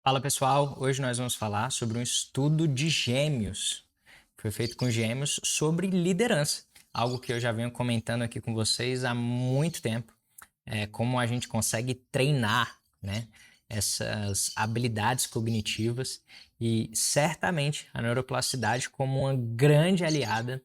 Fala pessoal, hoje nós vamos falar sobre um estudo de gêmeos. Foi feito com gêmeos sobre liderança, algo que eu já venho comentando aqui com vocês há muito tempo. Como a gente consegue treinar, né, essas habilidades cognitivas e certamente a neuroplasticidade como uma grande aliada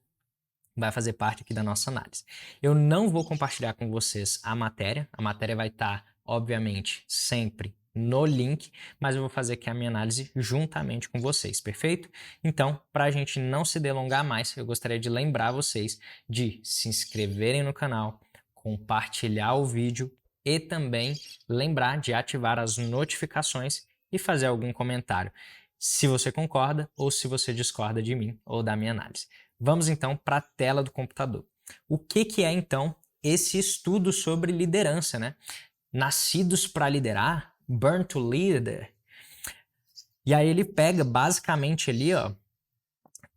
vai fazer parte aqui da nossa análise. Eu não vou compartilhar com vocês a matéria vai estar, obviamente, sempre no link, mas eu vou fazer aqui a minha análise juntamente com vocês, perfeito? Então, para a gente não se delongar mais, eu gostaria de lembrar vocês de se inscreverem no canal, compartilhar o vídeo e também lembrar de ativar as notificações e fazer algum comentário, se você concorda ou se você discorda de mim ou da minha análise. Vamos então para a tela do computador. O que é então esse estudo sobre liderança, né? Nascidos para liderar, Born to Leader. E aí ele pega basicamente ali, ó,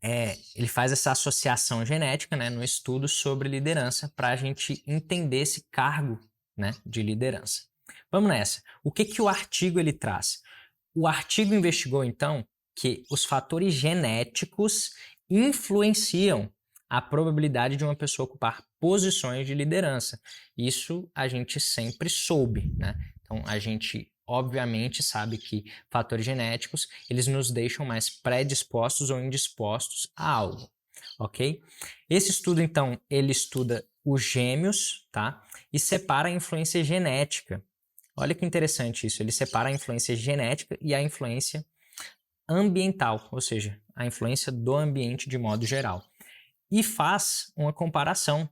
ele faz essa associação genética, né, no estudo sobre liderança para a gente entender esse cargo, né, de liderança. Vamos nessa. O que o artigo ele traz? O artigo investigou então que os fatores genéticos influenciam a probabilidade de uma pessoa ocupar posições de liderança. Isso a gente sempre soube, né? Então a gente obviamente sabe que fatores genéticos, eles nos deixam mais predispostos ou indispostos a algo, ok? Esse estudo então, ele estuda os gêmeos, tá? E separa a influência genética. Olha que interessante isso, ele separa a influência genética e a influência ambiental, ou seja, a influência do ambiente de modo geral. E faz uma comparação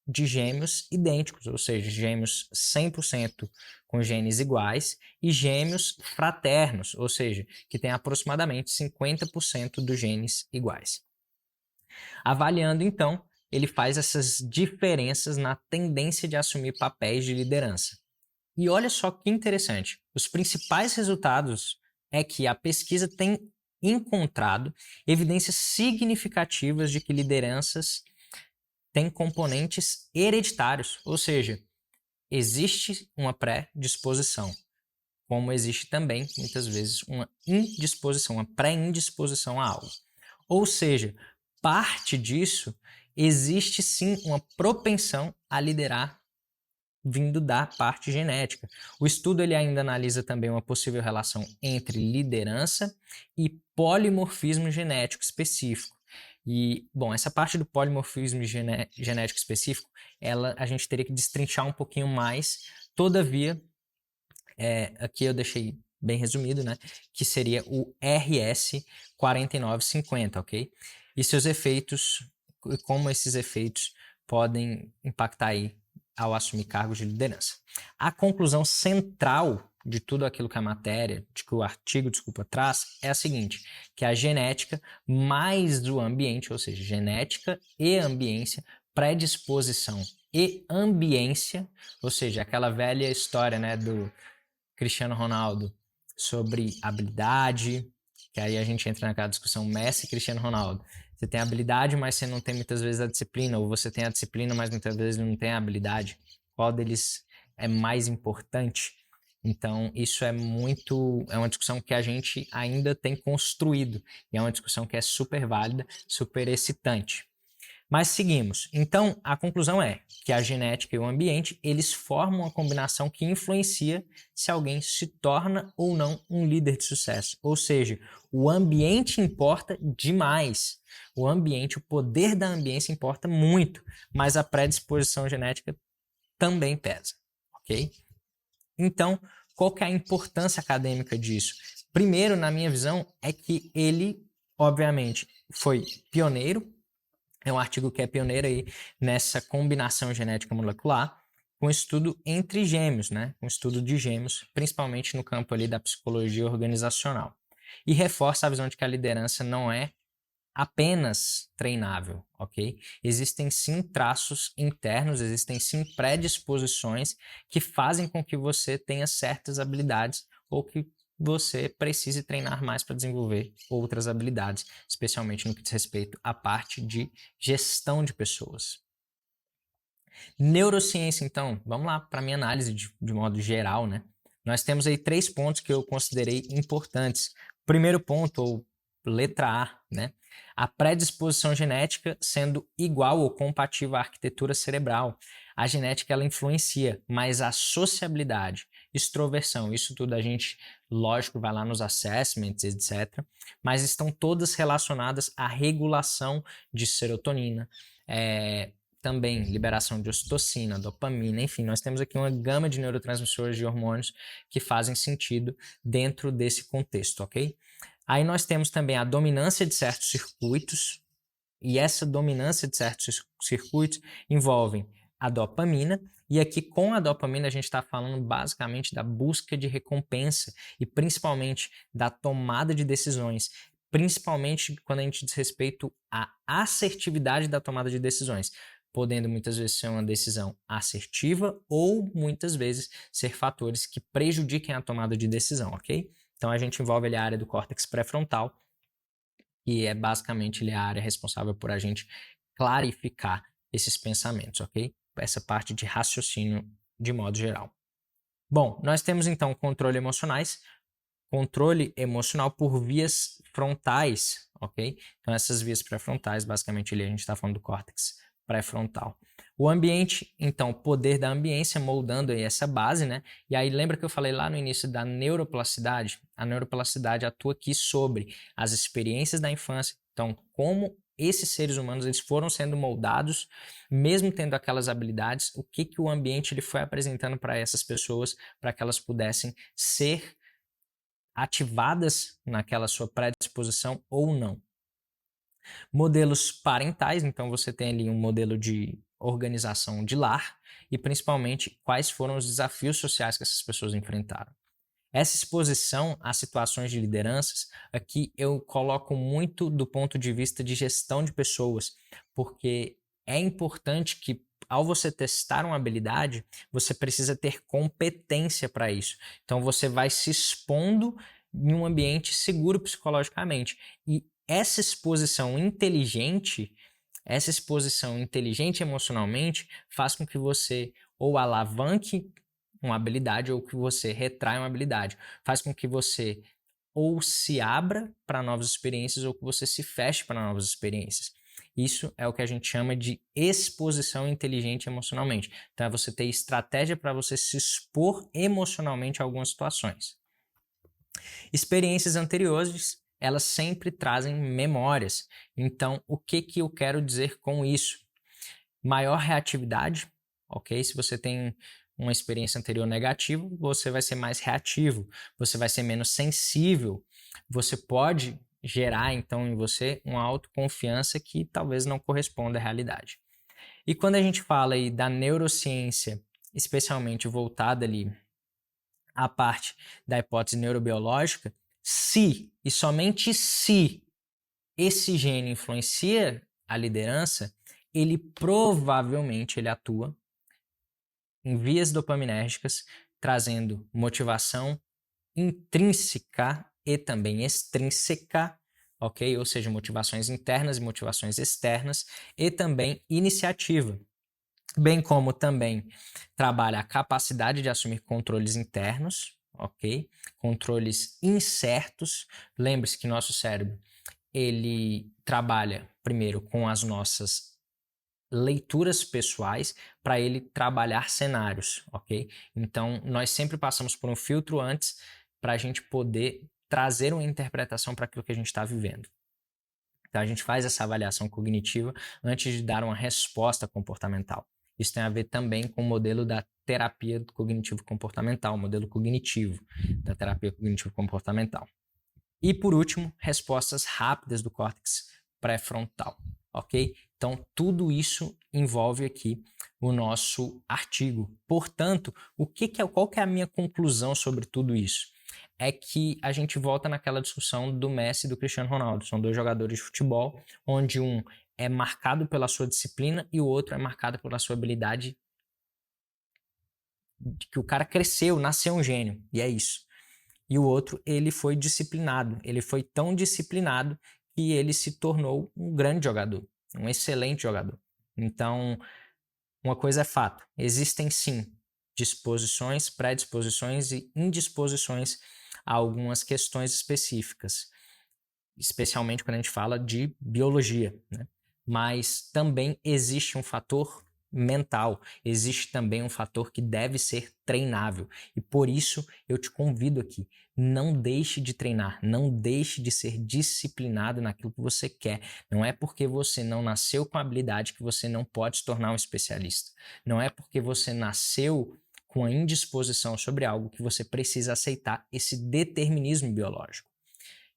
de gêmeos idênticos, ou seja, gêmeos 100% com genes iguais e gêmeos fraternos, ou seja, que têm aproximadamente 50% dos genes iguais. Avaliando então, ele faz essas diferenças na tendência de assumir papéis de liderança. E olha só que interessante, os principais resultados é que a pesquisa tem encontrado evidências significativas de que lideranças têm componentes hereditários, ou seja, existe uma predisposição, como existe também, muitas vezes, uma indisposição, uma pré-indisposição a algo. Ou seja, parte disso existe sim uma propensão a liderar vindo da parte genética. O estudo ele ainda analisa também uma possível relação entre liderança e polimorfismo genético específico. E, bom, essa parte do polimorfismo genético específico, a gente teria que destrinchar um pouquinho mais. Todavia, aqui eu deixei bem resumido, né? Que seria o RS 4950, ok? E seus efeitos, como esses efeitos podem impactar aí ao assumir cargos de liderança. A conclusão central de tudo aquilo que a matéria, de que o artigo, desculpa, traz, é a seguinte, que a genética mais do ambiente, ou seja, genética e ambiência, predisposição e ambiência, ou seja, aquela velha história, né, do Cristiano Ronaldo sobre habilidade, que aí a gente entra naquela discussão Messi e Cristiano Ronaldo. Você tem habilidade, mas você não tem muitas vezes a disciplina, ou você tem a disciplina, mas muitas vezes não tem a habilidade. Qual deles é mais importante? Então, isso é uma discussão que a gente ainda tem construído, e é uma discussão que é super válida, super excitante. Mas seguimos. Então, a conclusão é que a genética e o ambiente, eles formam uma combinação que influencia se alguém se torna ou não um líder de sucesso. Ou seja, o ambiente importa demais. O ambiente, o poder da ambiência importa muito, mas a predisposição genética também pesa, ok? Então, qual que é a importância acadêmica disso? Primeiro, na minha visão, é que ele, obviamente, foi pioneiro. É um artigo que é pioneiro aí nessa combinação genética molecular, com estudo entre gêmeos, né? Um estudo de gêmeos, principalmente no campo ali da psicologia organizacional. E reforça a visão de que a liderança não é apenas treinável, ok? Existem sim traços internos, existem sim predisposições que fazem com que você tenha certas habilidades ou que você precise treinar mais para desenvolver outras habilidades, especialmente no que diz respeito à parte de gestão de pessoas. Neurociência, então, vamos lá para a minha análise de modo geral, né? nós temos aí 3 pontos que eu considerei importantes. Primeiro ponto, ou letra A, né? A predisposição genética sendo igual ou compatível à arquitetura cerebral. A genética ela influencia, mas a sociabilidade, extroversão, isso tudo a gente, lógico, vai lá nos assessments, etc. Mas estão todas relacionadas à regulação de serotonina, também liberação de ocitocina, dopamina, enfim, nós temos aqui uma gama de neurotransmissores de hormônios que fazem sentido dentro desse contexto, ok? Aí nós temos também a dominância de certos circuitos, e essa dominância de certos circuitos envolvem a dopamina, e aqui com a dopamina a gente está falando basicamente da busca de recompensa e principalmente da tomada de decisões, principalmente quando a gente diz respeito à assertividade da tomada de decisões, podendo muitas vezes ser uma decisão assertiva ou muitas vezes ser fatores que prejudiquem a tomada de decisão, ok? Então a gente envolve ali a área do córtex pré-frontal, que é basicamente a área responsável por a gente clarificar esses pensamentos, ok? Essa parte de raciocínio de modo geral. Bom, nós temos então controle emocional por vias frontais, ok? Então essas vias pré-frontais, basicamente ali a gente está falando do córtex pré-frontal. O ambiente, então, o poder da ambiência moldando aí essa base, né? E aí lembra que eu falei lá no início da neuroplasticidade? A neuroplasticidade atua aqui sobre as experiências da infância. Então, como esses seres humanos eles foram sendo moldados, mesmo tendo aquelas habilidades, o que o ambiente ele foi apresentando para essas pessoas, para que elas pudessem ser ativadas naquela sua predisposição ou não. Modelos parentais, então você tem ali um modelo de organização de lar e principalmente quais foram os desafios sociais que essas pessoas enfrentaram. Essa exposição a situações de lideranças, aqui eu coloco muito do ponto de vista de gestão de pessoas, porque é importante que ao você testar uma habilidade, você precisa ter competência para isso. Então você vai se expondo em um ambiente seguro psicologicamente. E essa exposição inteligente emocionalmente faz com que você ou alavanque uma habilidade ou que você retrai uma habilidade. Faz com que você ou se abra para novas experiências ou que você se feche para novas experiências. Isso é o que a gente chama de exposição inteligente emocionalmente. Então é você ter estratégia para você se expor emocionalmente a algumas situações. Experiências anteriores, elas sempre trazem memórias. Então, o que eu quero dizer com isso? Maior reatividade, ok? Se você tem uma experiência anterior negativa, você vai ser mais reativo, você vai ser menos sensível, você pode gerar então em você uma autoconfiança que talvez não corresponda à realidade. E quando a gente fala aí da neurociência, especialmente voltada ali à parte da hipótese neurobiológica, se e somente se esse gene influencia a liderança, ele provavelmente ele atua em vias dopaminérgicas, trazendo motivação intrínseca e também extrínseca, ok? Ou seja, motivações internas e motivações externas, e também iniciativa, bem como também trabalha a capacidade de assumir controles internos, ok? Controles incertos. Lembre-se que nosso cérebro ele trabalha primeiro com as nossas leituras pessoais para ele trabalhar cenários, ok? Então, nós sempre passamos por um filtro antes para a gente poder trazer uma interpretação para aquilo que a gente está vivendo. Então, a gente faz essa avaliação cognitiva antes de dar uma resposta comportamental. Isso tem a ver também com o modelo da terapia cognitivo-comportamental, o modelo cognitivo da terapia cognitivo-comportamental. E, por último, respostas rápidas do córtex pré-frontal, ok? Então, tudo isso envolve aqui o nosso artigo. Portanto, qual que é a minha conclusão sobre tudo isso? É que a gente volta naquela discussão do Messi e do Cristiano Ronaldo. São dois jogadores de futebol, onde um é marcado pela sua disciplina e o outro é marcado pela sua habilidade de que o cara cresceu, nasceu um gênio, e é isso. E o outro, ele foi disciplinado. Ele foi tão disciplinado que ele se tornou um grande jogador, um excelente jogador. Então, uma coisa é fato, existem sim disposições, predisposições e indisposições a algumas questões específicas, especialmente quando a gente fala de biologia, né? Mas também existe um fator mental, existe também um fator que deve ser treinável. E por isso eu te convido aqui, não deixe de treinar, não deixe de ser disciplinado naquilo que você quer. Não é porque você não nasceu com a habilidade que você não pode se tornar um especialista. Não é porque você nasceu com a indisposição sobre algo que você precisa aceitar esse determinismo biológico.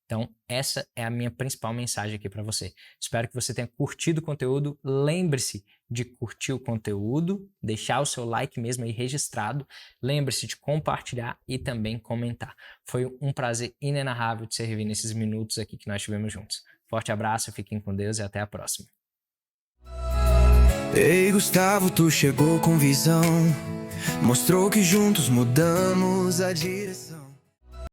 Então, essa é a minha principal mensagem aqui para você. Espero que você tenha curtido o conteúdo. Lembre-se de curtir o conteúdo, deixar o seu like mesmo aí registrado. Lembre-se de compartilhar e também comentar. Foi um prazer inenarrável te servir nesses minutos aqui que nós tivemos juntos. Forte abraço, fiquem com Deus e até a próxima. Ei, Gustavo, tu chegou com visão, mostrou que juntos mudamos a direção.